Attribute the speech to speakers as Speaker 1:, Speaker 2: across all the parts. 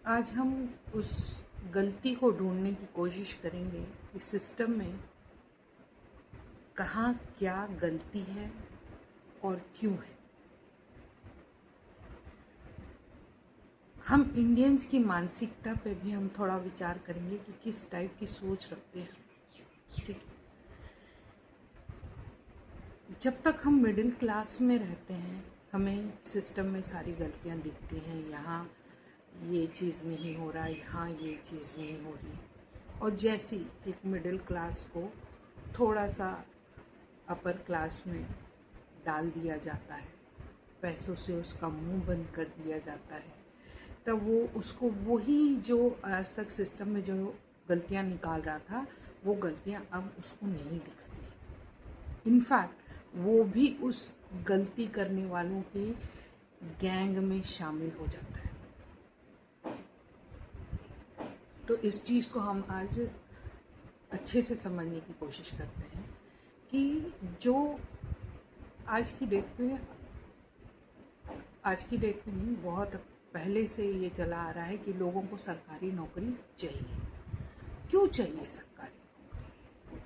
Speaker 1: आज हम उस गलती को ढूंढने की कोशिश करेंगे कि सिस्टम में कहाँ क्या गलती है और क्यों है। हम इंडियंस की मानसिकता पे भी हम थोड़ा विचार करेंगे कि किस टाइप की सोच रखते हैं। ठीक है, जब तक हम मिडिल क्लास में रहते हैं हमें सिस्टम में सारी गलतियां दिखती हैं। यहाँ ये चीज़ नहीं हो रहा, यहाँ ये चीज़ नहीं हो रही। और जैसी एक मिडिल क्लास को थोड़ा सा अपर क्लास में डाल दिया जाता है, पैसों से उसका मुंह बंद कर दिया जाता है, तब वो उसको वही जो आज तक सिस्टम में जो गलतियां निकाल रहा था वो गलतियां अब उसको नहीं दिखती। इनफैक्ट वो भी उस गलती करने वालों के गैंग में शामिल हो जाता है। तो इस चीज़ को हम आज अच्छे से समझने की कोशिश करते हैं कि जो आज की डेट में नहीं, बहुत पहले से ये चला आ रहा है कि लोगों को सरकारी नौकरी चाहिए। क्यों चाहिए सरकारी नौकरी?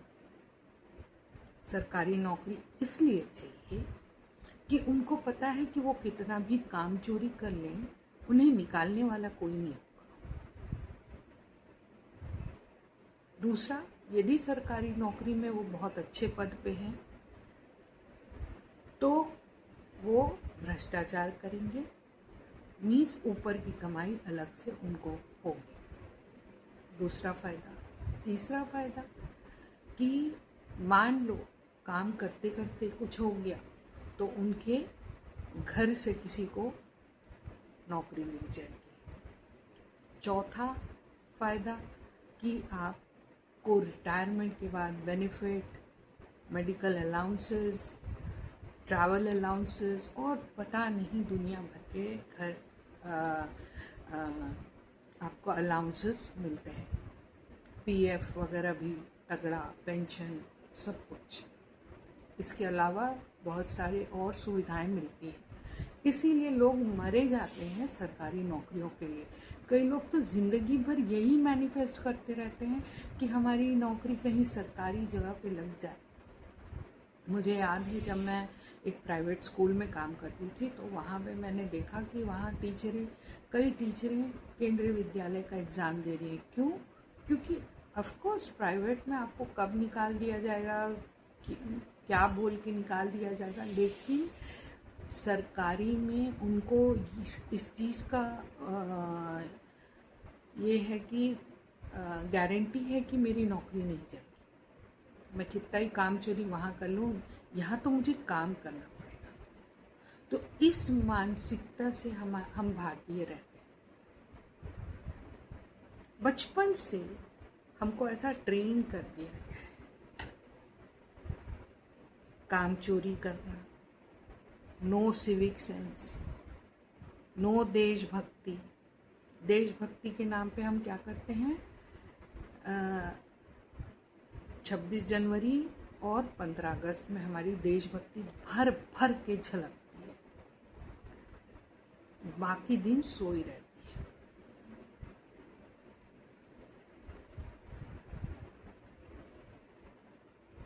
Speaker 1: सरकारी नौकरी इसलिए चाहिए कि उनको पता है कि वो कितना भी काम चोरी कर लें, उन्हें निकालने वाला कोई नहीं होगा। दूसरा, यदि सरकारी नौकरी में वो बहुत अच्छे पद पे हैं तो वो भ्रष्टाचार करेंगे, मीन्स ऊपर की कमाई अलग से उनको होगी। दूसरा फायदा। तीसरा फायदा कि मान लो काम करते करते कुछ हो गया तो उनके घर से किसी को नौकरी मिल जाएगी। चौथा फायदा कि आपको रिटायरमेंट के बाद benefit, medical allowances, travel allowances और पता नहीं दुनिया भर के घर आपको अलाउंसेस मिलते हैं। पीएफ वगैरह भी तगड़ा, पेंशन, सब कुछ। इसके अलावा बहुत सारे और सुविधाएं मिलती हैं। इसीलिए लोग मरे जाते हैं सरकारी नौकरियों के लिए। कई लोग तो ज़िंदगी भर यही मैनिफेस्ट करते रहते हैं कि हमारी नौकरी कहीं सरकारी जगह पे लग जाए। मुझे याद है जब मैं एक प्राइवेट स्कूल में काम करती थी तो वहाँ पे मैंने देखा कि वहाँ कई टीचरें केंद्रीय विद्यालय का एग्ज़ाम दे रही हैं। क्यों? क्योंकि ऑफकोर्स प्राइवेट में आपको कब निकाल दिया जाएगा, क्या बोल के निकाल दिया जाएगा, लेकिन सरकारी में उनको इस चीज़ का ये है कि गारंटी है कि मेरी नौकरी नहीं जाएगी। मैं कितना ही काम चोरी वहाँ कर लूँ, यहाँ तो मुझे काम करना पड़ेगा। तो इस मानसिकता से हम भारतीय रहते हैं। बचपन से हमको ऐसा ट्रेन कर दिया गया है, काम चोरी करना, नो सिविक सेंस, नो देशभक्ति। देशभक्ति के नाम पे हम क्या करते हैं, 26 जनवरी और 15 अगस्त में हमारी देशभक्ति भर भर के झलकती है, बाकी दिन सोई रहती है।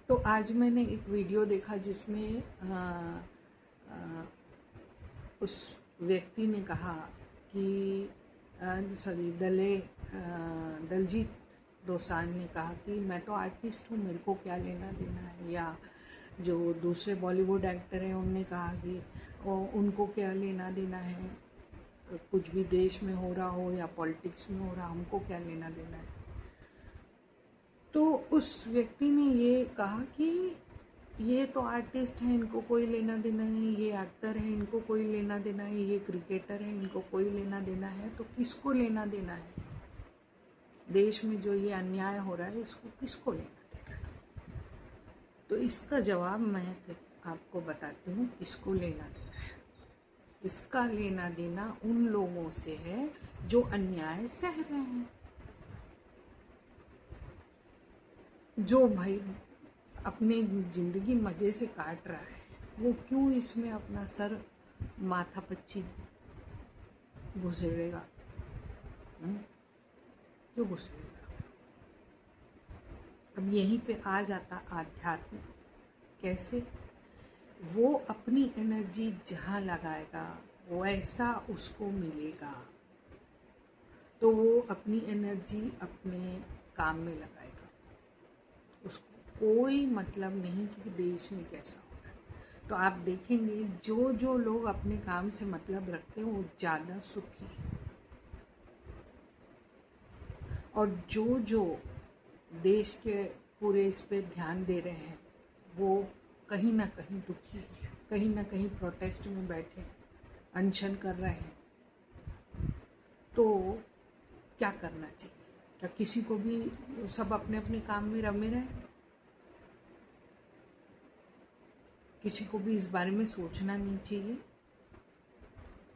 Speaker 1: तो आज मैंने एक वीडियो देखा जिसमें उस व्यक्ति ने कहा कि दलजीत दोसांझ ने कहा कि मैं तो आर्टिस्ट हूँ, मेरे को क्या लेना देना है। या जो दूसरे बॉलीवुड एक्टर हैं उनने कहा कि उनको क्या लेना देना है, कुछ भी देश में हो रहा हो या पॉलिटिक्स में हो रहा, हमको क्या लेना देना है। तो उस व्यक्ति ने ये कहा कि ये तो आर्टिस्ट हैं, इनको कोई लेना देना नहीं, ये एक्टर हैं, इनको कोई लेना देना है, ये क्रिकेटर हैं, इनको कोई लेना देना है, तो किसको लेना देना है? देश में जो ये अन्याय हो रहा है इसको किसको लेना देना है? तो इसका जवाब मैं आपको बताती हूँ, किसको लेना देना है। इसका लेना देना उन लोगों से है जो अन्याय सह रहे हैं, जो भाई अपने ज़िंदगी मज़े से काट रहा है, वो क्यों इसमें अपना सर माथा पच्ची घुसेड़ेगा। हम्म, क्यों घुसेगा? अब यहीं पे आ जाता आध्यात्म। कैसे? वो अपनी एनर्जी जहाँ लगाएगा वैसा उसको मिलेगा, तो वो अपनी एनर्जी अपने काम में लगाएगा। उसको कोई मतलब नहीं कि देश में कैसा हो रहा है। तो आप देखेंगे जो जो लोग अपने काम से मतलब रखते हैं वो ज़्यादा सुखी हैं, और जो जो देश के पूरे इस पे ध्यान दे रहे हैं वो कहीं ना कहीं दुखी है, कहीं ना कहीं प्रोटेस्ट में बैठे अनशन कर रहे हैं। तो क्या करना चाहिए? क्या किसी को भी सब अपने अपने काम में रमे रहे? किसी को भी इस बारे में सोचना नहीं चाहिए?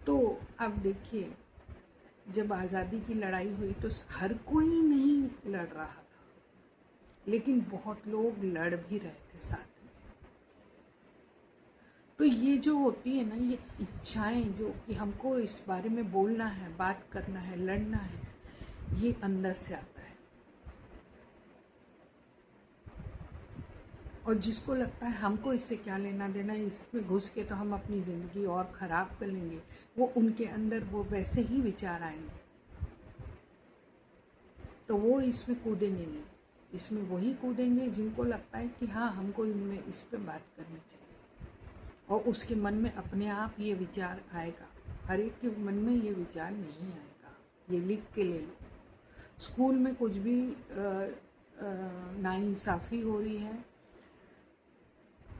Speaker 1: तो अब देखिए, जब आज़ादी की लड़ाई हुई तो हर कोई नहीं लड़ रहा था, लेकिन बहुत लोग लड़ भी रहे थे साथ में। तो ये जो होती है ना, ये इच्छाएं जो कि हमको इस बारे में बोलना है, बात करना है, लड़ना है, ये अंदर से आता है। और जिसको लगता है हमको इससे क्या लेना देना, इसमें घुस के तो हम अपनी ज़िंदगी और ख़राब कर लेंगे, वो उनके अंदर वो वैसे ही विचार आएंगे, तो वो इसमें कूदेंगे नहीं। इसमें वही कूदेंगे जिनको लगता है कि हाँ हमको इनमें इस पे बात करनी चाहिए, और उसके मन में अपने आप ये विचार आएगा। हर एक के मन में ये विचार नहीं आएगा, ये लिख के ले लो। स्कूल में कुछ भी नाइंसाफ़ी हो रही है,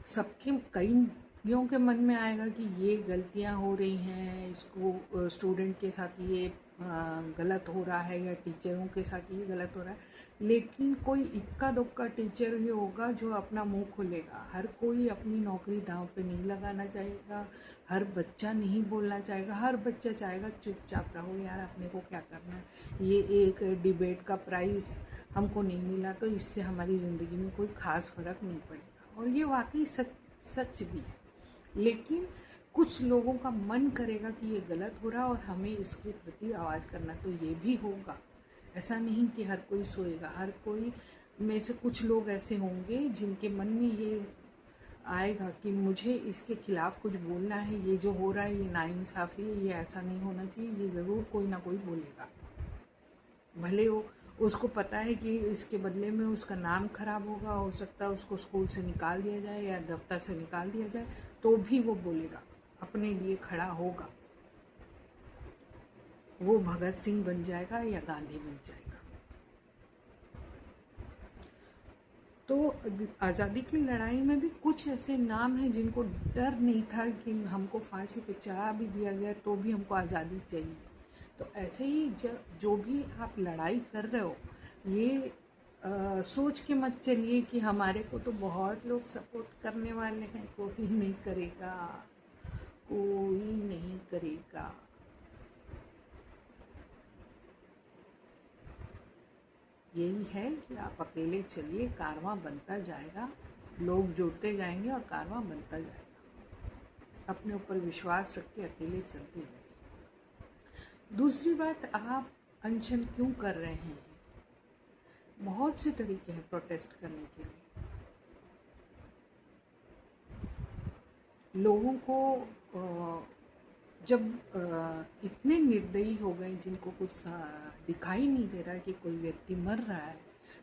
Speaker 1: सबके कईयों के मन में आएगा कि ये गलतियां हो रही हैं, इसको स्टूडेंट के साथ ये गलत हो रहा है, या टीचरों के साथ ये गलत हो रहा है। लेकिन कोई इक्का दुक्का टीचर ही होगा जो अपना मुंह खोलेगा। हर कोई अपनी नौकरी दांव पे नहीं लगाना चाहेगा, हर बच्चा नहीं बोलना चाहेगा। हर बच्चा चाहेगा चुपचाप रहो यार, अपने को क्या करना है, ये एक डिबेट का प्राइज़ हमको नहीं मिला तो इससे हमारी ज़िंदगी में कोई ख़ास फ़र्क नहीं पड़ेगा। और ये वाकई सच भी है। लेकिन कुछ लोगों का मन करेगा कि ये गलत हो रहा है और हमें इसके प्रति आवाज़ करना, तो ये भी होगा। ऐसा नहीं कि हर कोई सोएगा। हर कोई में से कुछ लोग ऐसे होंगे जिनके मन में ये आएगा कि मुझे इसके खिलाफ कुछ बोलना है, ये जो हो रहा है ये नाइंसाफ़ी है, ये ऐसा नहीं होना चाहिए, ये ज़रूर कोई ना कोई बोलेगा। भले वो उसको पता है कि इसके बदले में उसका नाम खराब होगा, हो सकता है उसको स्कूल से निकाल दिया जाए या दफ्तर से निकाल दिया जाए, तो भी वो बोलेगा, अपने लिए खड़ा होगा। वो भगत सिंह बन जाएगा या गांधी बन जाएगा। तो आज़ादी की लड़ाई में भी कुछ ऐसे नाम हैं जिनको डर नहीं था कि हमको फांसी पे चढ़ा भी दिया गया तो भी हमको आज़ादी चाहिए। तो ऐसे ही जो भी आप लड़ाई कर रहे हो, ये सोच के मत चलिए कि हमारे को तो बहुत लोग सपोर्ट करने वाले हैं, कोई नहीं करेगा, कोई नहीं करेगा। यही है कि आप अकेले चलिए, कारवां बनता जाएगा, लोग जुड़ते जाएंगे और कारवां बनता जाएगा। अपने ऊपर विश्वास रख के अकेले चलते जाइए। दूसरी बात, आप अनशन क्यों कर रहे हैं? बहुत से तरीके हैं प्रोटेस्ट करने के लिए। लोगों को जब इतने निर्दयी हो गए जिनको कुछ दिखाई नहीं दे रहा कि कोई व्यक्ति मर रहा है,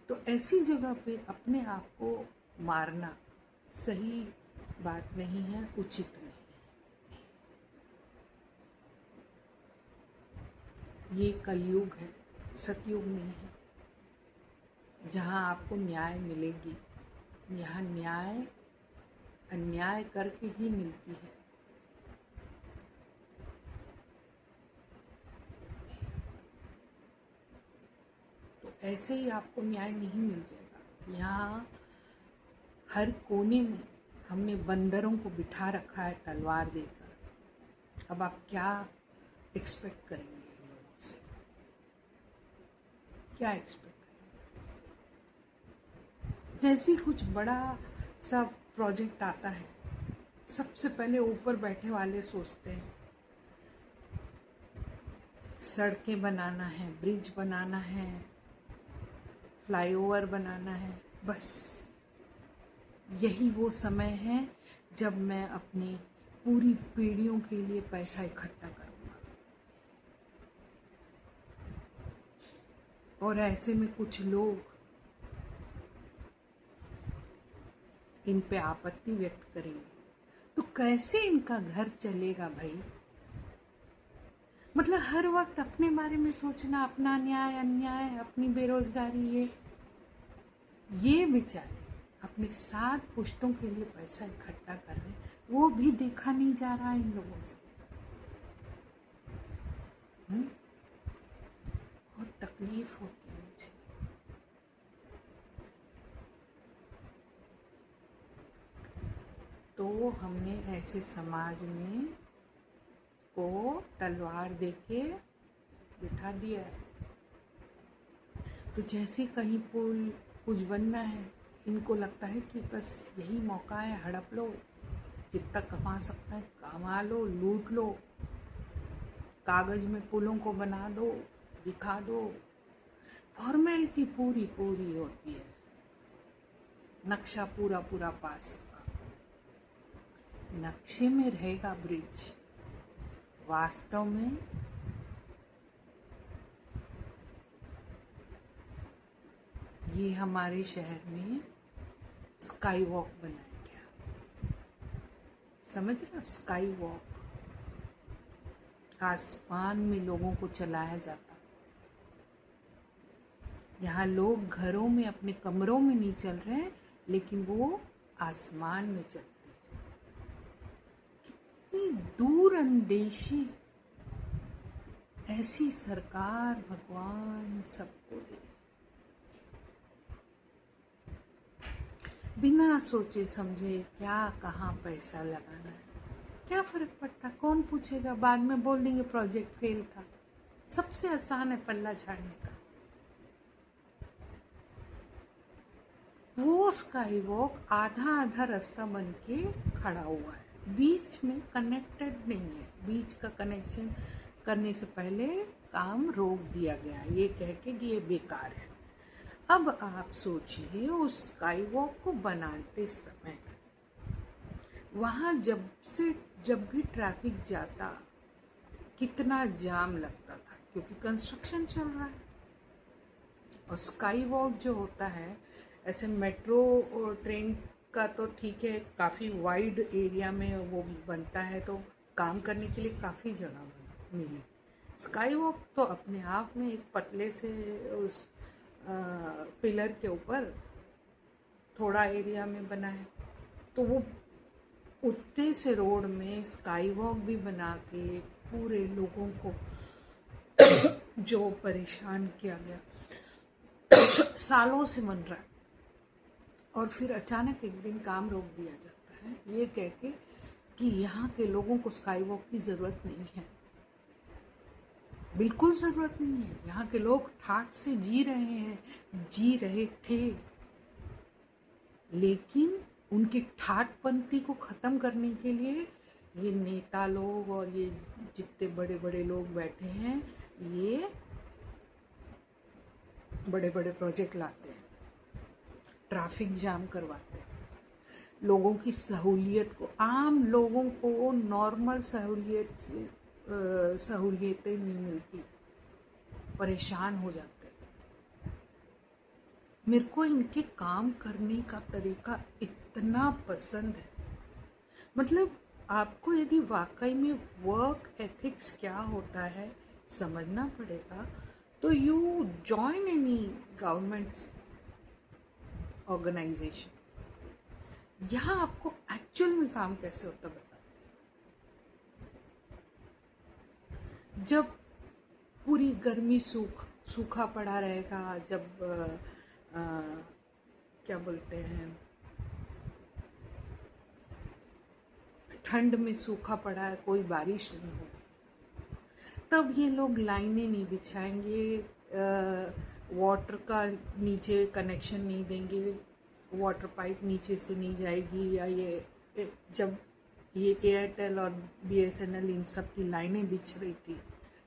Speaker 1: तो ऐसी जगह पे अपने आप को मारना सही बात नहीं है, उचित नहीं। ये कलयुग है, सतयुग नहीं है, जहाँ आपको न्याय मिलेगी। यहाँ न्याय अन्याय करके ही मिलती है। तो ऐसे ही आपको न्याय नहीं मिल जाएगा। यहाँ हर कोने में हमने बंदरों को बिठा रखा है तलवार देकर। अब आप क्या एक्सपेक्ट करेंगे इन लोगों से? क्या एक्सपेक्ट करेंगे? जैसे कुछ बड़ा सा प्रोजेक्ट आता है, सबसे पहले ऊपर बैठे वाले सोचते हैं, सड़कें बनाना है, ब्रिज बनाना है, फ्लाईओवर बनाना है। बस यही वो समय है जब मैं अपनी पूरी पीढ़ियों के लिए पैसा इकट्ठा करूँगा। और ऐसे में कुछ लोग इन पे आपत्ति व्यक्त करेंगे, तो कैसे इनका घर चलेगा भाई? मतलब हर वक्त अपने बारे में सोचना, अपना न्याय अन्याय, अपनी बेरोजगारी, ये बेचारे अपने 7 पुश्तों के लिए पैसा इकट्ठा कर रहे हैं, वो भी देखा नहीं जा रहा है इन लोगों से। बहुत तकलीफ होती है मुझे। तो हमने ऐसे समाज में को तलवार देके बिठा दिया है। तो जैसे कहीं पुल कुछ बनना है, इनको लगता है कि बस यही मौका है, हड़प लो, जितना कमा सकता है कमा लो, लूट लो, कागज में पुलों को बना दो, दिखा दो। फॉर्मेलिटी पूरी पूरी होती है, नक्शा पूरा पूरा पास होगा, नक्शे में रहेगा ब्रिज, वास्तव में ये हमारे शहर में स्काई वॉक बनाया गया। समझ रहे हो? स्काई वॉक, आसमान में लोगों को चलाया जाता। यहाँ लोग घरों में अपने कमरों में नहीं चल रहे हैं, लेकिन वो आसमान में चलते हैं। कितनी दूर अंदेशी ऐसी सरकार भगवान सबको दे। बिना सोचे समझे क्या कहाँ पैसा लगाना है, क्या फर्क पड़ता? कौन पूछेगा? बाद में बोल देंगे प्रोजेक्ट फेल था। सबसे आसान है पल्ला झाड़ने का। वो स्काई वॉक आधा आधा रास्ता बन के खड़ा हुआ है, बीच में कनेक्टेड नहीं है। बीच का कनेक्शन करने से पहले काम रोक दिया गया, ये कह के कि ये बेकार है। अब आप सोचिए, उस स्काई वॉक को बनाते समय वहाँ जब भी ट्रैफिक जाता, कितना जाम लगता था, क्योंकि कंस्ट्रक्शन चल रहा है। और स्काई वॉक जो होता है, ऐसे मेट्रो और ट्रेन का तो ठीक है, काफ़ी वाइड एरिया में वो बनता है, तो काम करने के लिए काफ़ी जगह मिली। स्काई वॉक तो अपने आप में एक पतले से उस पिलर के ऊपर थोड़ा एरिया में बना है, तो वो उतने से रोड में स्काई वॉक भी बना के पूरे लोगों को जो परेशान किया गया, सालों से बन रहा है, और फिर अचानक एक दिन काम रोक दिया जाता है, ये कह के कि यहाँ के लोगों को स्काई वॉक की ज़रूरत नहीं है। बिल्कुल ज़रूरत नहीं है। यहाँ के लोग ठाठ से जी रहे हैं, जी रहे थे, लेकिन उनकी ठाठपंथी को ख़त्म करने के लिए ये नेता लोग और ये जितने बड़े बड़े लोग बैठे हैं, ये बड़े बड़े प्रोजेक्ट लाते हैं, ट्रैफिक जाम करवाते हैं, लोगों की सहूलियत को, आम लोगों को नॉर्मल सहूलियतें नहीं मिलती, परेशान हो जाते हैं। मेरे को इनके काम करने का तरीका इतना पसंद है। मतलब आपको यदि वाकई में वर्क एथिक्स क्या होता है समझना पड़ेगा, तो you join any government organisation, यहाँ आपको एक्चुअल में काम कैसे होता बताते हैं। जब पूरी गर्मी सूखा पड़ा रहेगा, जब क्या बोलते हैं, ठंड में सूखा पड़ा है, कोई बारिश नहीं होगी, तब ये लोग लाइनें नहीं बिछाएंगे, वाटर का नीचे कनेक्शन नहीं देंगे, वाटर पाइप नीचे से नहीं जाएगी, या ये जब ये एयरटेल और BSNL इन सब की लाइनें बिछ रही थी,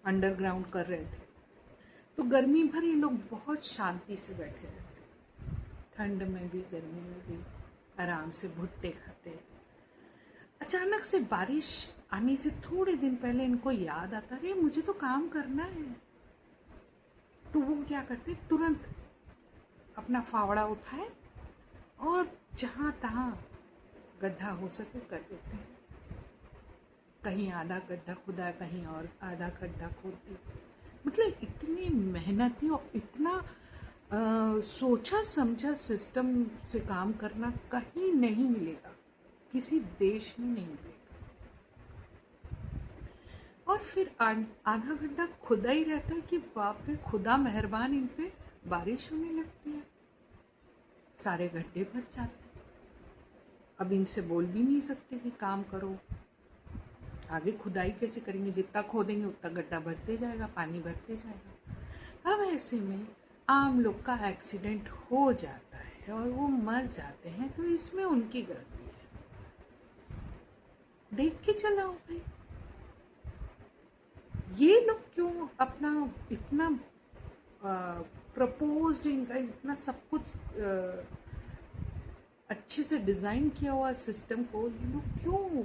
Speaker 1: अंडरग्राउंड कर रहे थे। तो गर्मी भर ये लोग बहुत शांति से बैठे रहते, ठंड में भी गर्मी में भी आराम से भुट्टे खाते। अचानक से बारिश आने से थोड़े दिन पहले इनको याद आता, अरे मुझे तो काम करना है। तो वो क्या करते, तुरंत अपना फावड़ा उठाए और जहाँ तहाँ गड्ढा हो सके कर देते हैं। कहीं आधा गड्ढा खुदा, कहीं और आधा गड्ढा खोदती। मतलब इतनी मेहनती और इतना सोचा समझा सिस्टम से काम करना कहीं नहीं मिलेगा, किसी देश में नहीं मिलेगा। और फिर आधा घंटा खुदा ही रहता है कि बाप रे खुदा मेहरबान, इन पे बारिश होने लगती है, सारे गड्ढे भर जाते। अब इनसे बोल भी नहीं सकते कि काम करो, आगे खुदाई कैसे करेंगे, जितना खोदेंगे उतना गड्ढा भरते जाएगा, पानी भरते जाएगा। अब ऐसे में आम लोग का एक्सीडेंट हो जाता है और वो मर जाते हैं, तो इसमें उनकी गलती है। देख के चलाओ भाई, ये लोग क्यों अपना इतना प्रपोज्ड, इनका इतना सब कुछ अच्छे से डिज़ाइन किया हुआ सिस्टम को ये लोग क्यों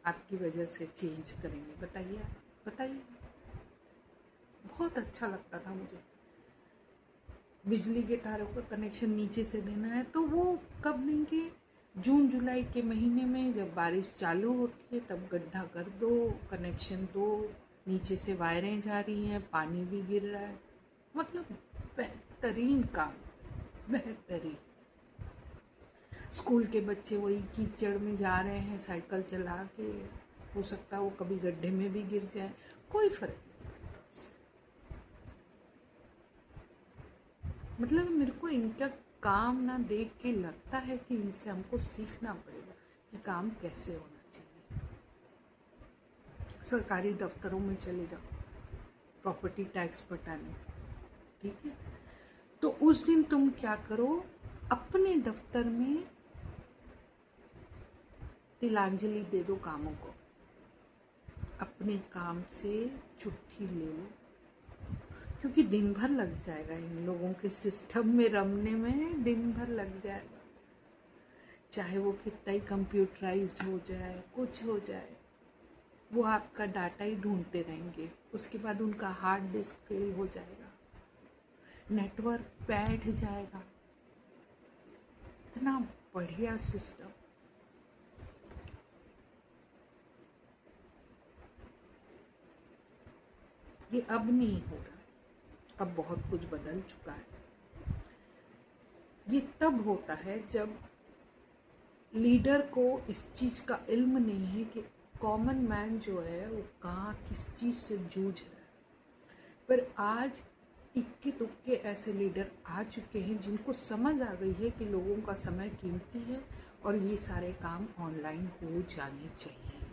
Speaker 1: आपकी वजह से चेंज करेंगे? बताइए, बताइए। बहुत अच्छा लगता था मुझे। बिजली के तारों का कनेक्शन नीचे से देना है तो वो कब देंगे? जून जुलाई के महीने में जब बारिश चालू होती है तब गड्ढा कर दो, कनेक्शन दो, नीचे से वायरें जा रही हैं, पानी भी गिर रहा है। मतलब बेहतरीन काम, बेहतरीन। स्कूल के बच्चे वही कीचड़ में जा रहे हैं साइकिल चला के, हो सकता है वो कभी गड्ढे में भी गिर जाए, कोई फर्क नहीं पड़ता उससे। मतलब मेरे को इनका काम ना देख के लगता है कि इनसे हमको सीखना पड़ेगा कि काम कैसे होना चाहिए। सरकारी दफ्तरों में चले जाओ प्रॉपर्टी टैक्स बटाने, ठीक है? तो उस दिन तुम क्या करो, अपने दफ्तर में तिलांजलि दे दो कामों को, अपने काम से छुट्टी ले लो, क्योंकि दिन भर लग जाएगा इन लोगों के सिस्टम में रमने में, दिन भर लग जाएगा। चाहे वो कितना ही कंप्यूटराइज्ड हो जाए, कुछ हो जाए, वो आपका डाटा ही ढूंढते रहेंगे। उसके बाद उनका हार्ड डिस्क फेल हो जाएगा, नेटवर्क बैठ जाएगा। इतना बढ़िया सिस्टम। ये अब नहीं हो रहा, अब बहुत कुछ बदल चुका है। ये तब होता है जब लीडर को इस चीज़ का इल्म नहीं है कि कॉमन मैन जो है वो कहाँ किस चीज़ से जूझ रहा है। पर आज इक्के दुक्के ऐसे लीडर आ चुके हैं जिनको समझ आ गई है कि लोगों का समय कीमती है और ये सारे काम ऑनलाइन हो जाने चाहिए।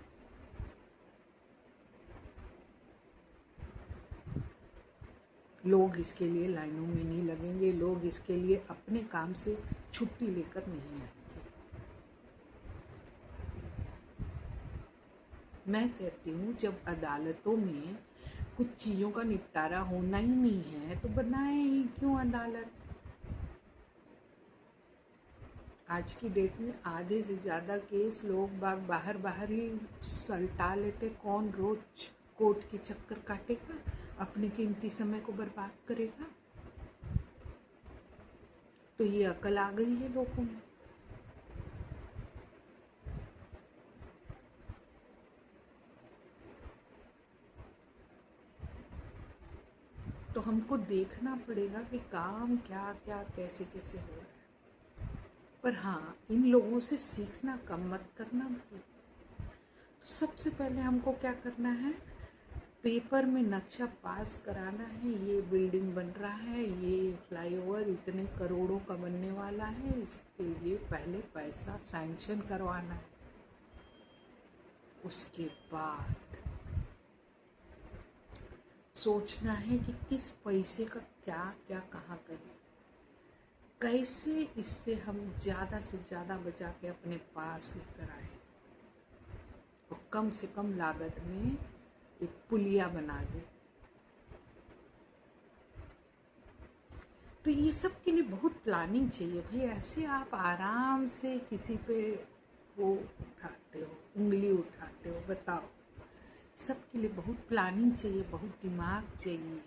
Speaker 1: लोग इसके लिए लाइनों में नहीं लगेंगे, लोग इसके लिए अपने काम से छुट्टी लेकर नहीं आएंगे। मैं कहती हूँ जब अदालतों में कुछ चीज़ों का निपटारा होना ही नहीं है तो बनाए ही क्यों अदालत? आज की डेट में आधे से ज़्यादा केस लोग बाहर बाहर ही सलटा लेते। कौन रोज कोर्ट के चक्कर काटेगा, अपने कीमती समय को बर्बाद करेगा? तो ये अकल आ गई है लोगों में। तो हमको देखना पड़ेगा कि काम क्या क्या कैसे कैसे हो रहा है। पर हाँ, इन लोगों से सीखना कम मत करना भाई। सबसे पहले हमको क्या करना है, पेपर में नक्शा पास कराना है, ये बिल्डिंग बन रहा है, ये फ्लाईओवर इतने करोड़ों का बनने वाला है, इसके लिए पहले पैसा सैंक्शन करवाना है। उसके बाद सोचना है कि इस पैसे का क्या क्या कहाँ करें, कैसे इससे हम ज़्यादा से ज़्यादा बचा के अपने पास लेकर आए और कम से कम लागत में एक पुलिया बना दे तो ये सब के लिए बहुत प्लानिंग चाहिए भाई। ऐसे आप आराम से किसी पे वो उठाते हो, उंगली उठाते हो? बताओ। सबके लिए बहुत प्लानिंग चाहिए, बहुत दिमाग चाहिए।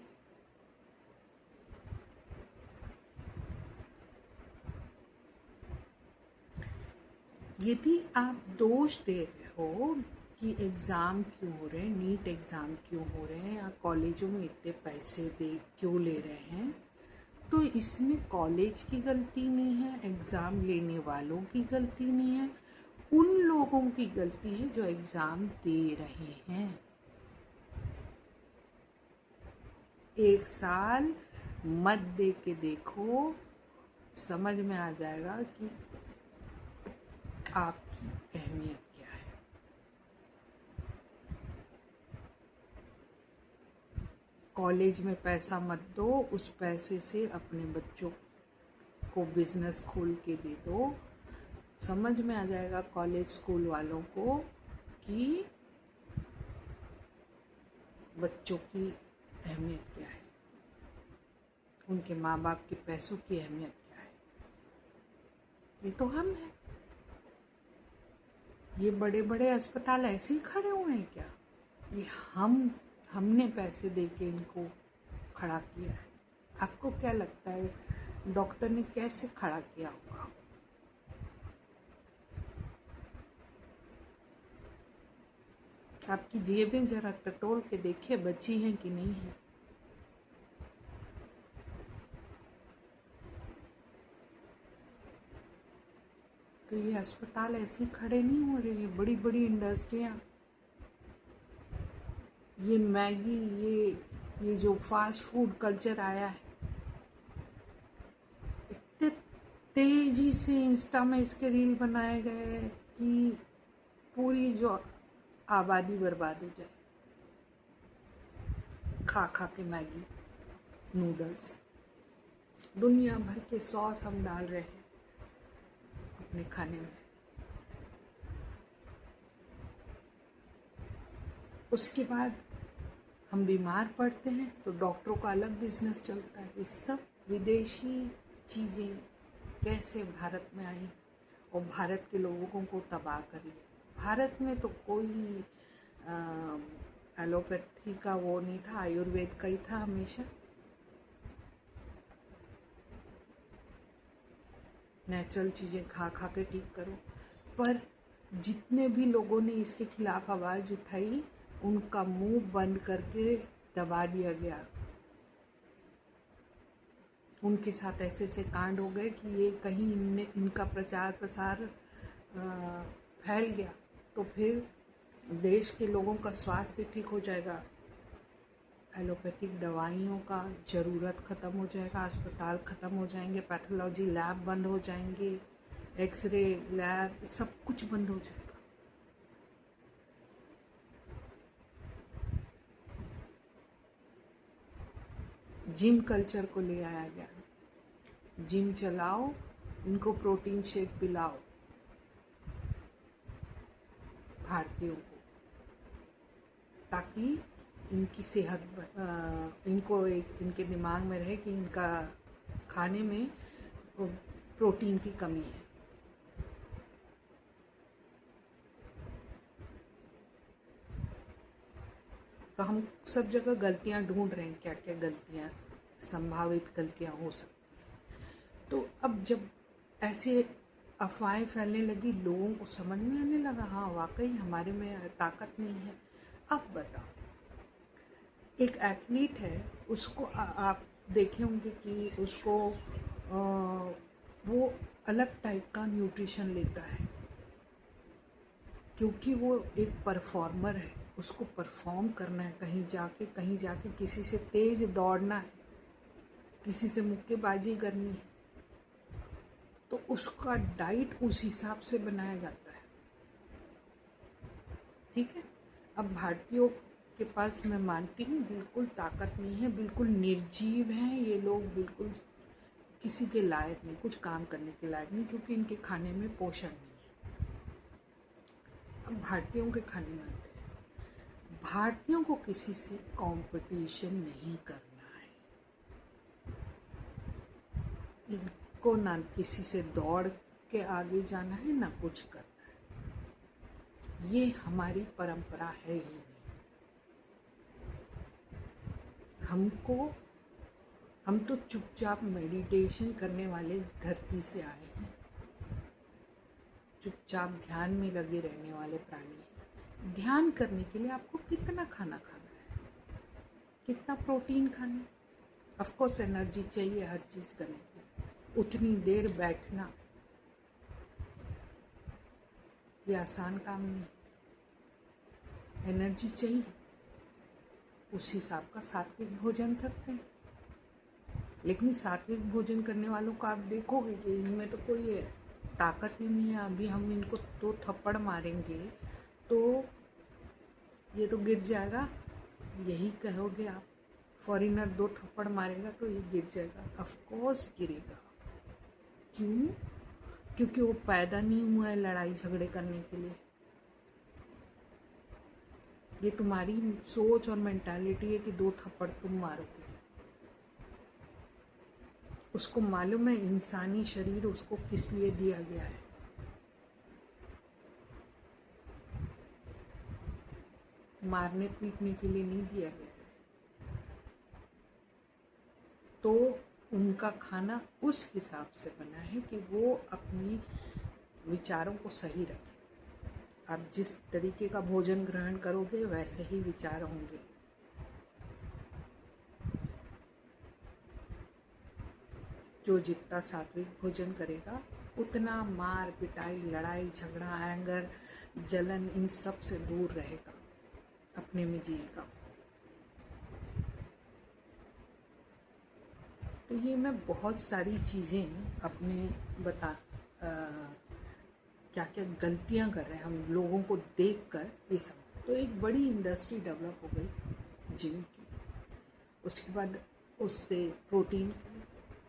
Speaker 1: यदि आप दोष दे रहे हो कि एग्ज़ाम क्यों हो रहे हैं, नीट एग्ज़ाम क्यों हो रहे हैं, या कॉलेजों में इतने पैसे दे क्यों ले रहे हैं, तो इसमें कॉलेज की गलती नहीं है, एग्ज़ाम लेने वालों की गलती नहीं है, उन लोगों की गलती है जो एग्ज़ाम दे रहे हैं। एक साल मत दे के देखो, समझ में आ जाएगा कि आपकी अहमियत क्या है। कॉलेज में पैसा मत दो, उस पैसे से अपने बच्चों को बिजनेस खोल के दे दो। समझ में आ जाएगा कॉलेज स्कूल वालों को कि बच्चों की अहमियत क्या है, उनके माँ बाप के पैसों की अहमियत क्या है। ये तो हम हैं। ये बड़े बड़े अस्पताल ऐसे ही खड़े हुए हैं क्या? ये हमने पैसे दे के इनको खड़ा किया है। आपको क्या लगता है डॉक्टर ने कैसे खड़ा किया होगा? आपकी जेबें जरा टटोल के देखिए, बची हैं कि नहीं है। तो ये अस्पताल ऐसे ही खड़े नहीं हो रहे हैं। बड़ी बड़ी इंडस्ट्रियां, ये मैगी, ये जो फास्ट फूड कल्चर आया है, इतने तेजी से इंस्टा में इसके रील बनाए गए कि पूरी जो आबादी बर्बाद हो जाए। खा खा के मैगी नूडल्स, दुनिया भर के सॉस हम डाल रहे हैं अपने खाने में। उसके बाद हम बीमार पड़ते हैं तो डॉक्टरों का अलग बिजनेस चलता है। ये सब विदेशी चीज़ें कैसे भारत में आई और भारत के लोगों को तबाह करी। भारत में तो कोई एलोपैथी का वो नहीं था, आयुर्वेद का ही था हमेशा। नेचुरल चीज़ें खा खा के ठीक करो। पर जितने भी लोगों ने इसके खिलाफ आवाज़ उठाई, उनका मुंह बंद करके दबा दिया गया। उनके साथ ऐसे ऐसे कांड हो गए कि ये कहीं इनका प्रचार प्रसार फैल गया तो फिर देश के लोगों का स्वास्थ्य ठीक हो जाएगा, एलोपैथिक दवाइयों का ज़रूरत ख़त्म हो जाएगा, अस्पताल ख़त्म हो जाएंगे, पैथोलॉजी लैब बंद हो जाएंगे, एक्सरे लैब सब कुछ बंद हो जाएगा। जिम कल्चर को ले आया गया। जिम चलाओ, इनको प्रोटीन शेक पिलाओ भारतीयों को, ताकि इनकी सेहत इनको एक इनके दिमाग में रहे कि इनका खाने में प्रोटीन की कमी है। तो हम सब जगह गलतियां ढूंढ रहे हैं, क्या क्या गलतियां, संभावित गलतियां हो सकती हैं। तो अब जब ऐसे अफवाहें फैलने लगी, लोगों को समझ में आने लगा हाँ वाकई हमारे में ताकत नहीं है। अब बताओ, एक एथलीट है, उसको आप देखे होंगे कि उसको वो अलग टाइप का न्यूट्रिशन लेता है, क्योंकि वो एक परफॉर्मर है। उसको परफॉर्म करना है, कहीं जाके किसी से तेज दौड़ना है, किसी से मुक्केबाजी करनी है, तो उसका डाइट उस हिसाब से बनाया जाता है। ठीक है। अब भारतीयों के पास मैं मानती हूँ बिल्कुल ताकत नहीं है, बिल्कुल निर्जीव हैं ये लोग, बिल्कुल किसी के लायक नहीं, कुछ काम करने के लायक नहीं, क्योंकि इनके खाने में पोषण नहीं है। अब भारतीयों के खाने में आते हैं। भारतीयों को किसी से कंपटीशन नहीं करना है। इनको ना किसी से दौड़ के आगे जाना है, ना कुछ करना है। ये हमारी परंपरा है ही नहीं। हम तो चुपचाप मेडिटेशन करने वाले धरती से आए हैं, चुपचाप ध्यान में लगे रहने वाले प्राणी हैं। ध्यान करने के लिए आपको कितना खाना खाना है, कितना प्रोटीन खाना है? ऑफ कोर्स एनर्जी चाहिए हर चीज़ करने के लिए। उतनी देर बैठना ये आसान काम नहीं, एनर्जी चाहिए। उस हिसाब का सात्विक भोजन करते हैं, लेकिन सात्विक भोजन करने वालों को आप देखोगे कि इनमें तो कोई ताकत ही नहीं है। अभी हम इनको 2 थप्पड़ मारेंगे तो ये तो गिर जाएगा, यही कहोगे आप। फॉरेनर 2 थप्पड़ मारेगा तो ये गिर जाएगा, ऑफ कोर्स गिरेगा। क्यों? क्योंकि वो पैदा नहीं हुआ है लड़ाई झगड़े करने के लिए। ये तुम्हारी सोच और मेंटालिटी है कि 2 थप्पड़ तुम मारोगे। उसको मालूम है इंसानी शरीर उसको किस लिए दिया गया है। मारने पीटने के लिए नहीं दिया गया है। तो उनका खाना उस हिसाब से बना है कि वो अपनी विचारों को सही रखें। आप जिस तरीके का भोजन ग्रहण करोगे वैसे ही विचार होंगे। जो जितना सात्विक भोजन करेगा उतना मार पिटाई, लड़ाई झगड़ा, एंगर, जलन इन सब से दूर रहेगा, अपने में जिएगा। तो ये मैं बहुत सारी चीज़ें अपने क्या क्या गलतियां कर रहे हैं हम लोगों को देखकर ये सब। तो एक बड़ी इंडस्ट्री डेवलप हो गई जिम की, उसके बाद उससे प्रोटीन की,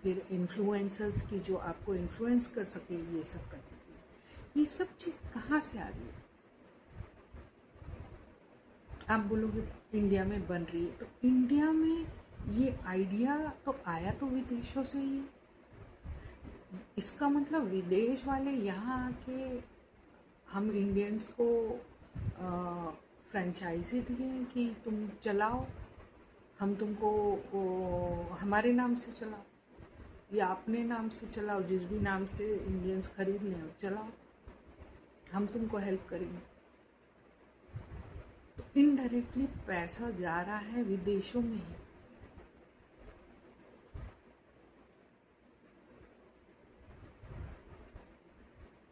Speaker 1: फिर इन्फ्लुएंसर्स की जो आपको इन्फ्लुएंस कर सके ये सब करने के लिए। ये सब चीज़ कहाँ से आ रही है? आप बोलोगे इंडिया में बन रही है, तो इंडिया में ये आइडिया तो आया तो विदेशों से ही। इसका मतलब विदेश वाले यहाँ आके हम इंडियंस को फ्रेंचाइजी दिए हैं कि तुम चलाओ, हम तुमको हमारे नाम से चलाओ या अपने नाम से चलाओ, जिस भी नाम से इंडियंस खरीद लें चलाओ, हम तुमको हेल्प करेंगे। तो इनडायरेक्टली पैसा जा रहा है विदेशों में ही।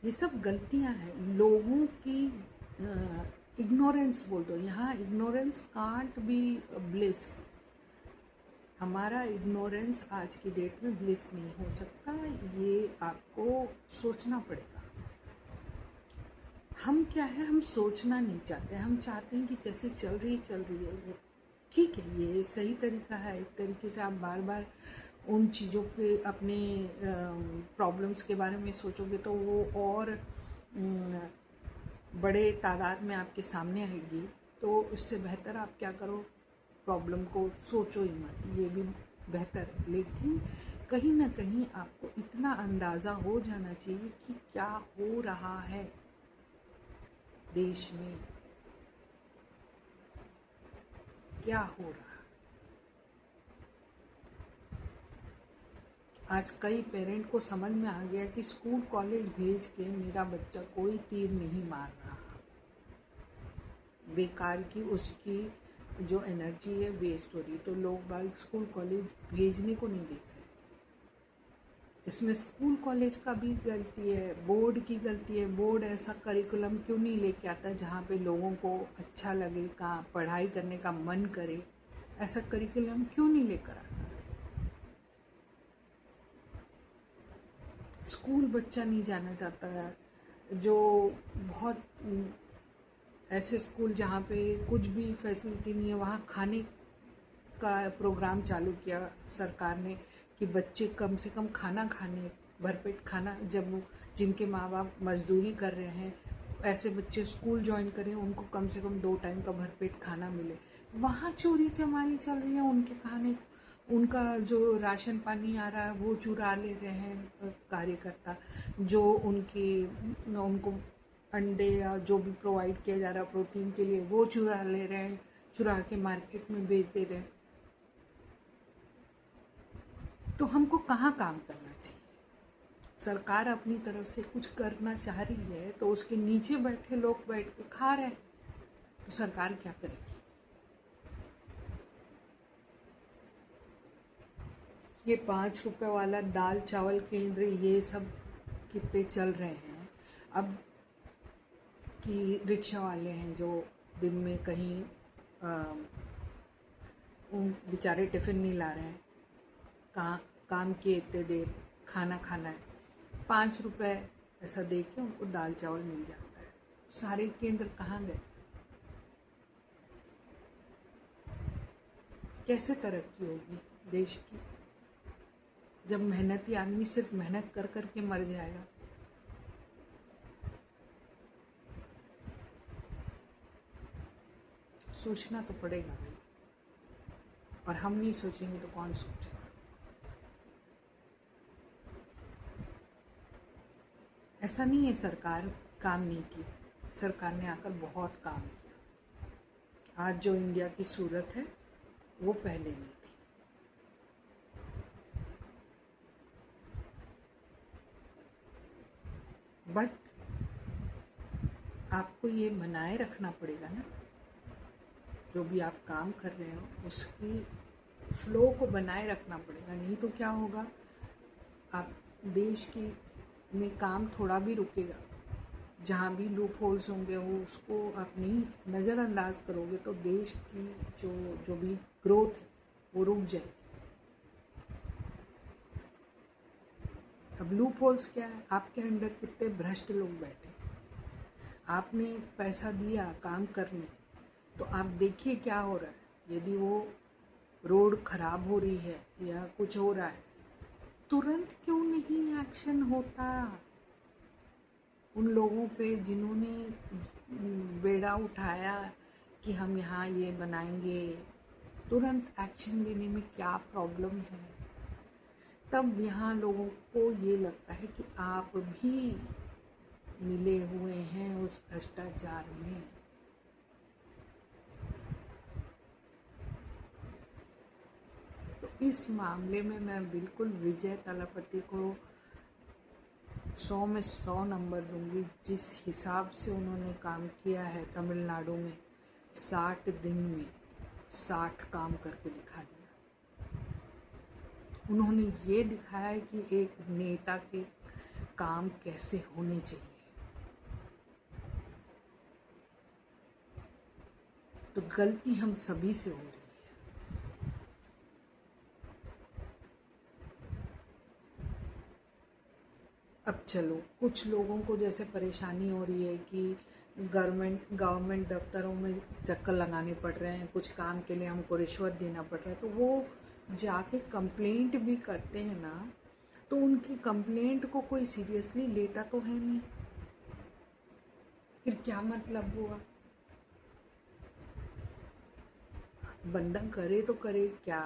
Speaker 1: ये सब गलतियां हैं लोगों की। इग्नोरेंस बोल दो, यहाँ इग्नोरेंस कांट बी ब्लिस। हमारा इग्नोरेंस आज की डेट में ब्लिस नहीं हो सकता, ये आपको सोचना पड़ेगा। हम क्या है, हम सोचना नहीं चाहते, हम चाहते हैं कि जैसे चल रही है वो ठीक है, ये सही तरीका है। एक तरीके से आप बार बार उन चीज़ों के अपने प्रॉब्लम्स के बारे में सोचोगे तो वो और बड़े तादाद में आपके सामने आएगी। तो इससे बेहतर आप क्या करो, प्रॉब्लम को सोचो ही मत, ये भी बेहतर है। लेकिन कहीं ना कहीं आपको इतना अंदाज़ा हो जाना चाहिए कि क्या हो रहा है देश में, क्या हो रहा है। आज कई पेरेंट को समझ में आ गया कि स्कूल कॉलेज भेज के मेरा बच्चा कोई तीर नहीं मार रहा, बेकार की उसकी जो एनर्जी है वेस्ट हो रही। तो लोग बाग स्कूल कॉलेज भेजने को नहीं देख रहे। इसमें स्कूल कॉलेज का भी गलती है, बोर्ड की गलती है। बोर्ड ऐसा करिकुलम क्यों नहीं लेके आता जहाँ पे लोगों को अच्छा लगे, का पढ़ाई करने का मन करे, ऐसा करिकुलम क्यों नहीं लेकर आता? स्कूल बच्चा नहीं जाना चाहता है। जो बहुत ऐसे स्कूल जहाँ पे कुछ भी फैसिलिटी नहीं है, वहाँ खाने का प्रोग्राम चालू किया सरकार ने कि बच्चे कम से कम खाना खाने, भरपेट खाना, जब जिनके माँ बाप मजदूरी कर रहे हैं ऐसे बच्चे स्कूल ज्वाइन करें, उनको कम से कम 2 टाइम का भरपेट खाना मिले। वहाँ चोरी चमारी चल रही है उनके खाने को। उनका जो राशन पानी आ रहा है वो चुरा ले रहे हैं कार्यकर्ता, जो उनको अंडे या जो भी प्रोवाइड किया जा रहा है प्रोटीन के लिए वो चुरा ले रहे हैं, चुरा के मार्केट में बेच दे रहे हैं। तो हमको कहाँ काम करना चाहिए? सरकार अपनी तरफ से कुछ करना चाह रही है तो उसके नीचे बैठे लोग बैठ के खा रहे हैं, तो सरकार क्या करेगी? ये 5 रुपए वाला दाल चावल केंद्र ये सब कितने चल रहे हैं अब, कि रिक्शा वाले हैं जो दिन में कहीं उन बेचारे टिफ़िन नहीं ला रहे हैं, काम किए इतने देर खाना खाना है, 5 रुपए ऐसा दे के उनको दाल चावल मिल जाता है। सारे केंद्र कहाँ गए? कैसे तरक्की होगी देश की जब मेहनती आदमी सिर्फ मेहनत कर कर के मर जाएगा? सोचना तो पड़ेगा भाई, और हम नहीं सोचेंगे तो कौन सोचेगा? ऐसा नहीं है सरकार काम नहीं की, सरकार ने आकर बहुत काम किया। आज जो इंडिया की सूरत है वो पहले नहीं थी। बट आपको ये बनाए रखना पड़ेगा ना, जो भी आप काम कर रहे हो उसकी फ्लो को बनाए रखना पड़ेगा, नहीं तो क्या होगा, आप देश की में काम थोड़ा भी रुकेगा, जहाँ भी लूप होल्स होंगे वो उसको आप नहीं नज़रअंदाज करोगे तो देश की जो भी ग्रोथ है वो रुक जाएगी। अब लूप होल्स क्या है? आपके अंडर कितने भ्रष्ट लोग बैठे, आपने पैसा दिया काम करने, तो आप देखिए क्या हो रहा है। यदि वो रोड खराब हो रही है या कुछ हो रहा है, तुरंत क्यों नहीं एक्शन होता उन लोगों पे जिन्होंने बेड़ा उठाया कि हम यहाँ ये बनाएंगे? तुरंत एक्शन लेने में क्या प्रॉब्लम है? तब यहाँ लोगों को ये लगता है कि आप भी मिले हुए हैं उस भ्रष्टाचार में। तो इस मामले में मैं बिल्कुल विजय तलापति को 100 में 100 नंबर दूंगी। जिस हिसाब से उन्होंने काम किया है तमिलनाडु में, 60 दिन में 60 काम करके दिखा दिया। उन्होंने ये दिखाया है कि एक नेता के काम कैसे होने चाहिए। तो गलती हम सभी से हो रही है। अब चलो, कुछ लोगों को जैसे परेशानी हो रही है कि गवर्नमेंट दफ्तरों में चक्कर लगाने पड़ रहे हैं, कुछ काम के लिए हमको रिश्वत देना पड़ रहा है, तो वो जाके कंप्लेंट भी करते हैं ना, तो उनकी कंप्लेंट को कोई सीरियसली लेता तो है नहीं। फिर क्या मतलब हुआ? बंदा करे तो करे क्या?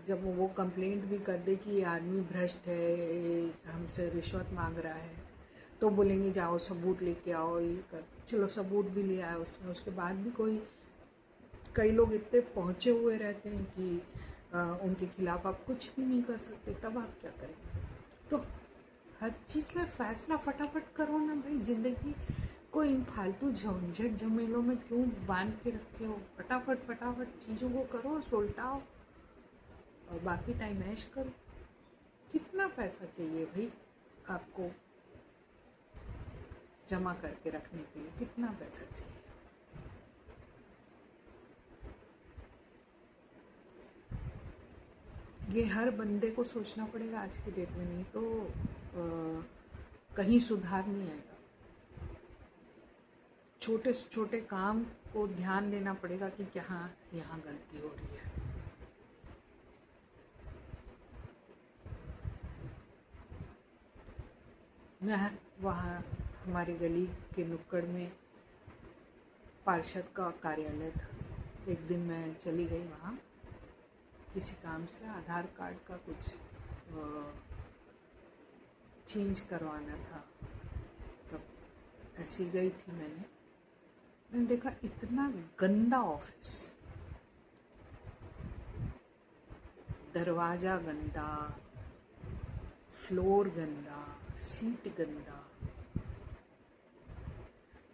Speaker 1: जब वो कंप्लेंट भी कर दे कि ये आदमी भ्रष्ट है, ये हमसे रिश्वत मांग रहा है, तो बोलेंगे जाओ सबूत लेके आओ, ये कर। चलो सबूत भी ले आए उसमें, उसके बाद भी कई लोग इतने पहुँचे हुए रहते हैं कि उनके खिलाफ आप कुछ भी नहीं कर सकते। तब आप क्या करेंगे? तो हर चीज़ में फैसला फटाफट करो ना भाई। ज़िंदगी को इन फालतू झंझट झमेलों में क्यों बांध के रखे हो? फटाफट चीज़ों को करो, सुलटाओ और बाकी टाइम ऐश करो। कितना पैसा चाहिए भाई आपको जमा करके रखने के लिए? कितना पैसा चाहिए? ये हर बंदे को सोचना पड़ेगा आज की डेट में, नहीं तो कहीं सुधार नहीं आएगा। छोटे छोटे काम को ध्यान देना पड़ेगा कि क्या यहाँ गलती हो रही है। मैं वहाँ हमारी गली के नुक्कड़ में पार्षद का कार्यालय था। एक दिन मैं चली गई वहाँ, किसी काम से आधार कार्ड का कुछ चेंज करवाना था, तब ऐसी गई थी। मैंने देखा इतना गंदा ऑफिस, दरवाज़ा गंदा, फ्लोर गंदा, सीट गंदा।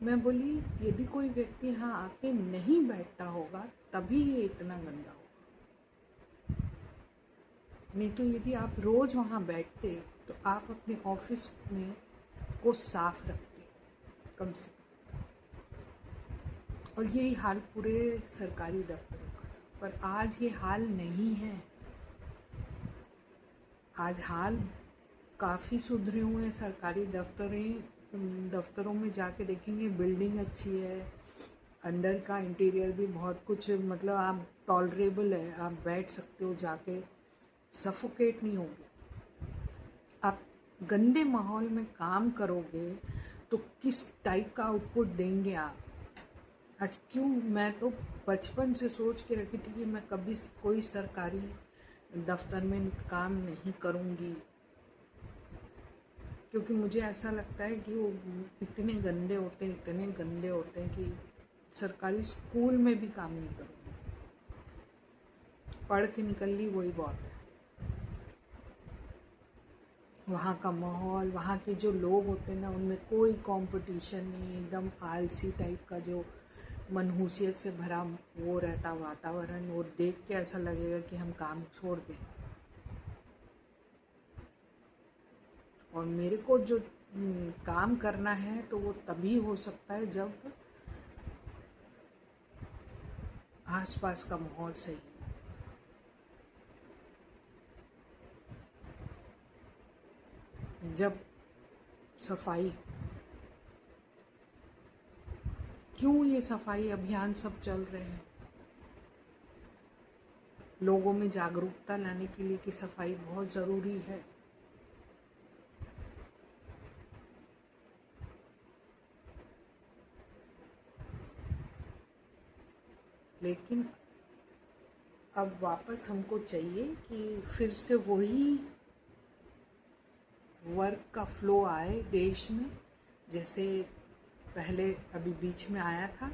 Speaker 1: मैं बोली यदि कोई व्यक्ति यहाँ आके नहीं बैठता होगा तभी ये इतना गंदा होगा, नहीं तो यदि आप रोज वहाँ बैठते तो आप अपने ऑफिस में को साफ रखते कम से कम। और यही हाल पूरे सरकारी दफ्तरों का था, पर आज ये हाल नहीं है। आज हाल काफ़ी सुधरे हुए हैं। सरकारी दफ्तरों में जाके देखेंगे बिल्डिंग अच्छी है, अंदर का इंटीरियर भी बहुत कुछ मतलब आप टॉलरेबल है, आप बैठ सकते हो जाके, सफोकेट नहीं होगे। आप गंदे माहौल में काम करोगे तो किस टाइप का आउटपुट देंगे आप। आज क्यों, मैं तो बचपन से सोच के रखी थी कि मैं कभी कोई सरकारी दफ्तर में काम नहीं करूँगी, क्योंकि मुझे ऐसा लगता है कि वो इतने गंदे होते हैं कि सरकारी स्कूल में भी काम नहीं करूँगी। पढ़ के निकल ली वही बहुत है। वहाँ का माहौल, वहाँ के जो लोग होते हैं ना, उनमें कोई कंपटीशन नहीं, एकदम आलसी टाइप का जो मनहूसियत से भरा वो रहता वातावरण, वो देख के ऐसा लगेगा कि हम काम छोड़ दें। और मेरे को जो काम करना है तो वो तभी हो सकता है जब आसपास का माहौल सही हो। जब सफाई, क्यों ये सफाई अभियान सब चल रहे हैं? लोगों में जागरूकता लाने के लिए कि सफाई बहुत ज़रूरी है। लेकिन अब वापस हमको चाहिए कि फिर से वही वर्क का फ्लो आए देश में, जैसे पहले अभी बीच में आया था,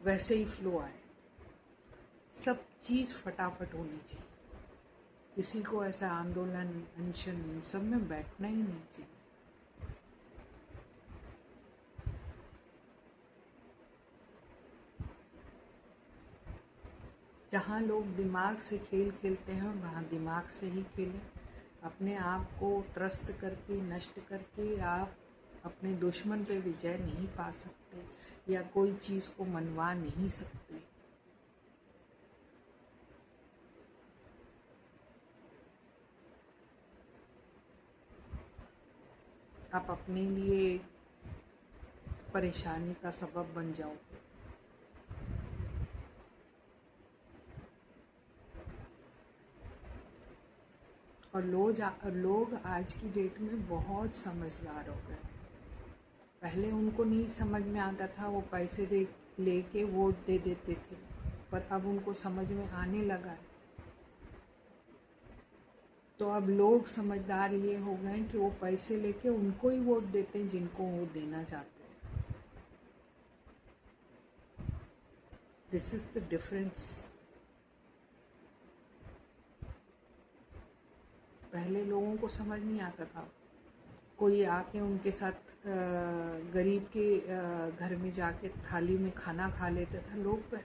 Speaker 1: वैसे ही फ्लो आए। सब चीज़ फटाफट होनी चाहिए, किसी को ऐसा आंदोलन अनशन इन सब में बैठना ही नहीं चाहिए। जहाँ लोग दिमाग से खेल खेलते हैं वहाँ दिमाग से ही खेलें। अपने आप को त्रस्त करके, नष्ट करके आप अपने दुश्मन पे विजय नहीं पा सकते या कोई चीज़ को मनवा नहीं सकते। आप अपने लिए परेशानी का सबब बन जाओगे। और लोग आज की डेट में बहुत समझदार हो गए। पहले उनको नहीं समझ में आता था, वो पैसे दे लेके वोट दे देते थे, पर अब उनको समझ में आने लगा है। तो अब लोग समझदार ये हो गए कि वो पैसे लेके उनको ही वोट देते हैं जिनको वो देना चाहते हैं। This is the difference. पहले लोगों को समझ नहीं आता था, कोई आके उनके साथ गरीब के घर में जाके थाली में खाना खा लेता था, लोग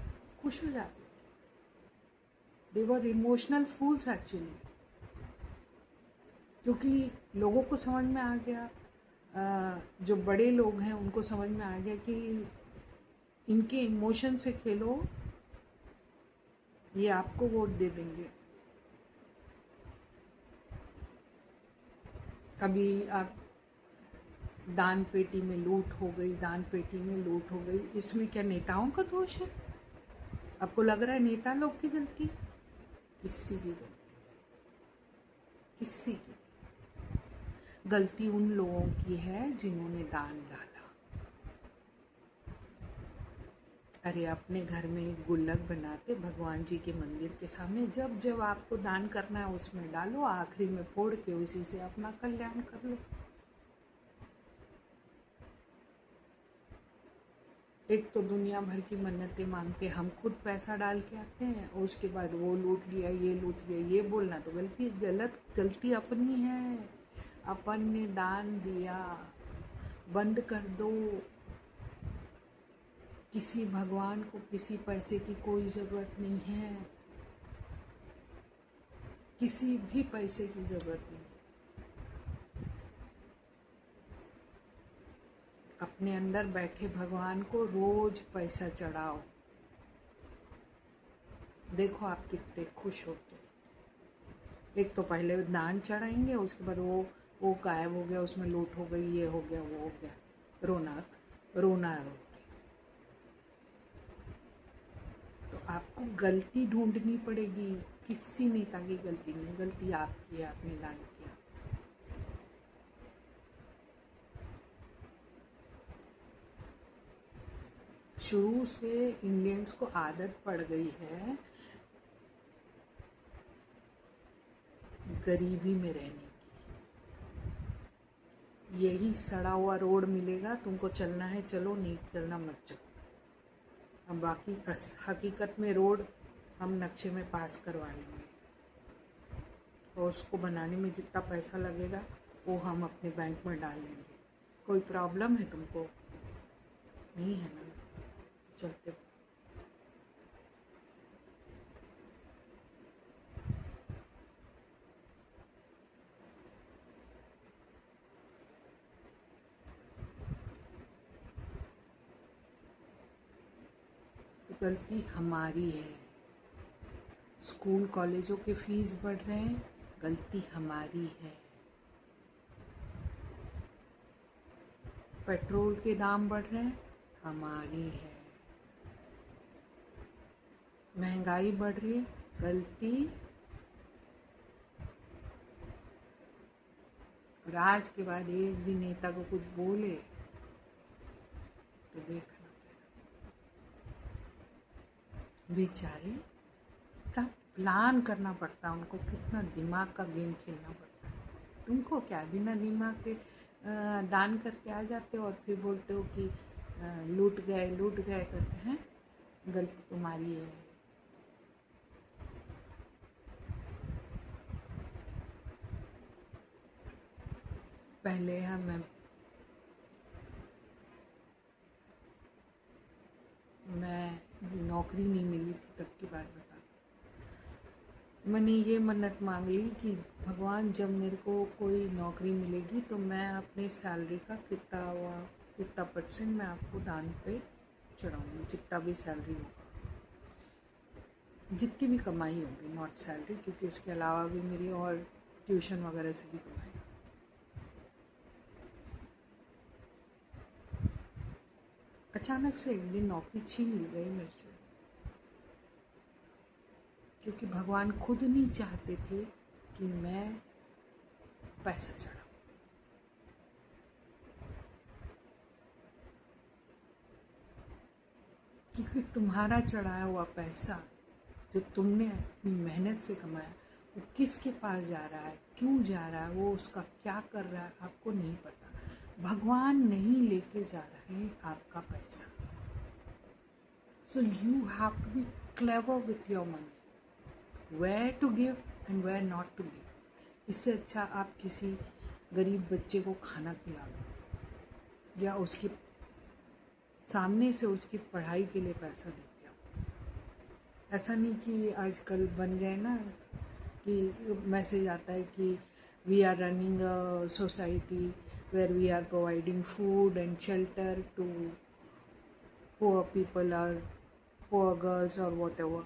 Speaker 1: खुश हो जाते थे। दे वर इमोशनल फूल्स एक्चुअली, क्योंकि लोगों को समझ में आ गया, जो बड़े लोग हैं उनको समझ में आ गया कि इनके इमोशन से खेलो, ये आपको वोट दे देंगे। कभी आप दान पेटी में लूट हो गई, इसमें क्या नेताओं का दोष है? आपको लग रहा है नेता लोग की गलती? किसी की गलती उन लोगों की है जिन्होंने दान डाला। अरे अपने घर में एक गुल्लक बनाते भगवान जी के मंदिर के सामने, जब जब आपको दान करना है उसमें डालो, आखिरी में फोड़ के उसी से अपना कल्याण कर लो। एक तो दुनिया भर की मन्नतें मांग के हम खुद पैसा डाल के आते हैं, और उसके बाद वो लूट लिया, ये लूट लिया, ये बोलना तो गलती अपनी है। अपन ने दान दिया, बंद कर दो। किसी भगवान को किसी पैसे की कोई ज़रूरत नहीं है, किसी भी पैसे की ज़रूरत नहीं। अपने अंदर बैठे भगवान को रोज पैसा चढ़ाओ, देखो आप कितने खुश होते। एक तो पहले दान चढ़ाएंगे, उसके बाद वो गायब हो गया, उसमें लूट हो गई, ये हो गया, वो हो गया, रोना रोना रो। तो आपको गलती ढूंढनी पड़ेगी, किसी नेता की गलती नहीं, गलती आपकी है, आपने दान किया। शुरू से इंडियंस को आदत पड़ गई है गरीबी में रहने की। यही सड़ा हुआ रोड मिलेगा, तुमको चलना है चलो, नहीं चलना मत चलो। अब बाकी हकीकत में रोड हम नक्शे में पास करवा लेंगे, और उसको बनाने में जितना पैसा लगेगा वो हम अपने बैंक में डाल लेंगे। कोई प्रॉब्लम है तुमको? नहीं है ना? चलते। तो गलती हमारी है। स्कूल कॉलेजों के फीस बढ़ रहे हैं, गलती हमारी है। पेट्रोल के दाम बढ़ रहे हैं, हमारी है। महंगाई बढ़ रही है, गलती। और आज के बाद एक भी नेता को कुछ बोले तो देखना बेचारे, कितना प्लान करना पड़ता है उनको, कितना दिमाग का गेम खेलना पड़ता है। तुमको क्या, बिना दिमाग के दान करके आ जाते हो और फिर बोलते हो कि लूट गए करते हैं। गलती तुम्हारी है। पहले मैं नौकरी नहीं मिली थी तब की बात बता। मैंने ये मन्नत मांग ली कि भगवान जब मेरे को कोई नौकरी मिलेगी तो मैं अपने सैलरी का कितना परसेंट मैं आपको दान पे चढ़ाऊँगी, जितना भी सैलरी होगा, जितनी भी कमाई होगी, नॉट सैलरी, क्योंकि उसके अलावा भी मेरी और ट्यूशन वगैरह से भी कमाई। अचानक से एक दिन नौकरी छीन ली गई मेरे से, क्योंकि भगवान खुद नहीं चाहते थे कि मैं पैसा चढ़ाऊं। क्योंकि तुम्हारा चढ़ाया हुआ पैसा जो तुमने अपनी मेहनत से कमाया, वो किसके पास जा रहा है, क्यों जा रहा है, वो उसका क्या कर रहा है, आपको नहीं पता। भगवान नहीं लेके जा रहे हैं आपका पैसा। So you have to be clever with your money, where to give and where not to give. इससे अच्छा आप किसी गरीब बच्चे को खाना खिला दो, या उसके सामने से उसकी पढ़ाई के लिए पैसा दे दो। ऐसा नहीं कि आजकल बन गए ना कि मैसेज आता है कि we are running a society where we are providing food and shelter to poor people और पुअर गर्ल्स और वॉट एवर।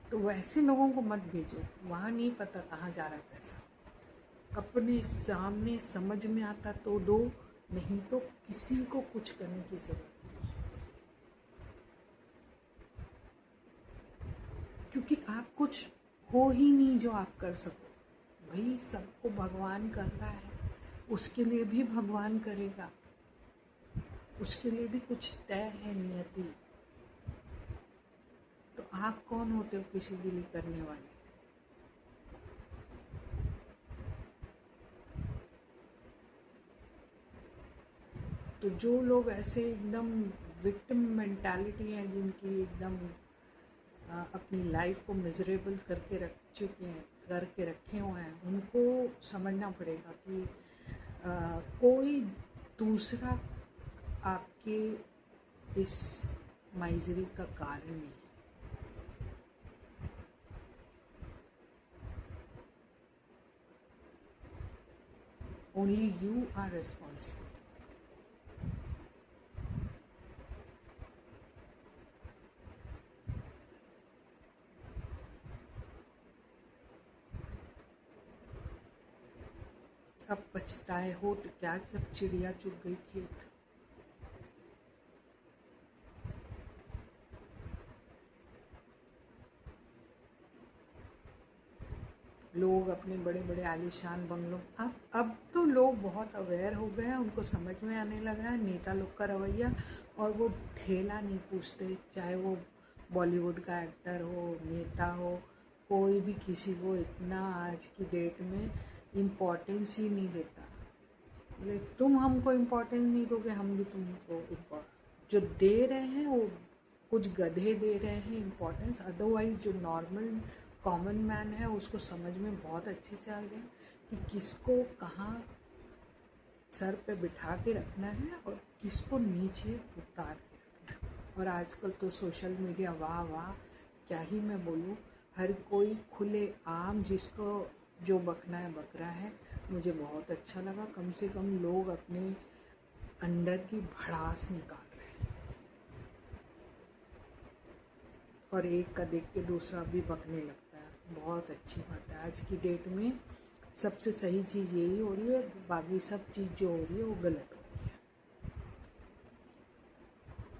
Speaker 1: तो वैसे लोगों को मत भेजो, वहाँ नहीं पता कहाँ जा रहा है पैसा। अपने सामने समझ में आता तो दो, नहीं तो किसी को कुछ करने की जरूरत नहीं, क्योंकि आप कुछ हो ही नहीं जो आप कर सको। भाई सबको भगवान कर रहा है, उसके लिए भी भगवान करेगा, उसके लिए भी कुछ तय है नियति। तो आप कौन होते हो किसी के लिए करने वाले? तो जो लोग ऐसे एकदम विक्टिम मेंटालिटी है, जिनकी एकदम अपनी लाइफ को मिजरेबल करके रखे हुए हैं, उनको समझना पड़ेगा कि कोई दूसरा आपके इस माइजरी का कारण नहीं है। Only you are responsible. अब पछताए हो तो क्या, जब चिड़िया चुग गई खेत। लोग अपने बड़े बड़े आलीशान बंगलों, अब तो लोग बहुत अवेयर हो गए हैं, उनको समझ में आने लगा है नेता लोग का रवैया। और वो ठेला नहीं पूछते, चाहे वो बॉलीवुड का एक्टर हो, नेता हो, कोई भी किसी को इतना आज की डेट में इम्पोर्टेंस ही नहीं देता। बोले तुम हमको इम्पोर्टेंस नहीं दोगे, हम भी तुमको इम्पोर्टेंस जो दे रहे हैं वो कुछ गधे दे रहे हैं इम्पोर्टेंस। अदरवाइज जो नॉर्मल कॉमन मैन है उसको समझ में बहुत अच्छे से आ गया कि किसको कहाँ सर पे बिठा के रखना है और किसको नीचे उतार के रखना है। और आजकल तो सोशल मीडिया, वाह वाह क्या ही मैं बोलूँ, हर कोई खुले आम जिसको जो बकना है बक रहा है। मुझे बहुत अच्छा लगा, कम से कम लोग अपने अंदर की भड़ास निकाल रहे हैं और एक का देख के दूसरा भी बकने लगता है। बहुत अच्छी बात है। आज की डेट में सबसे सही चीज़ यही हो रही है, बाकी सब चीज़ जो हो रही है वो गलत हो रही है।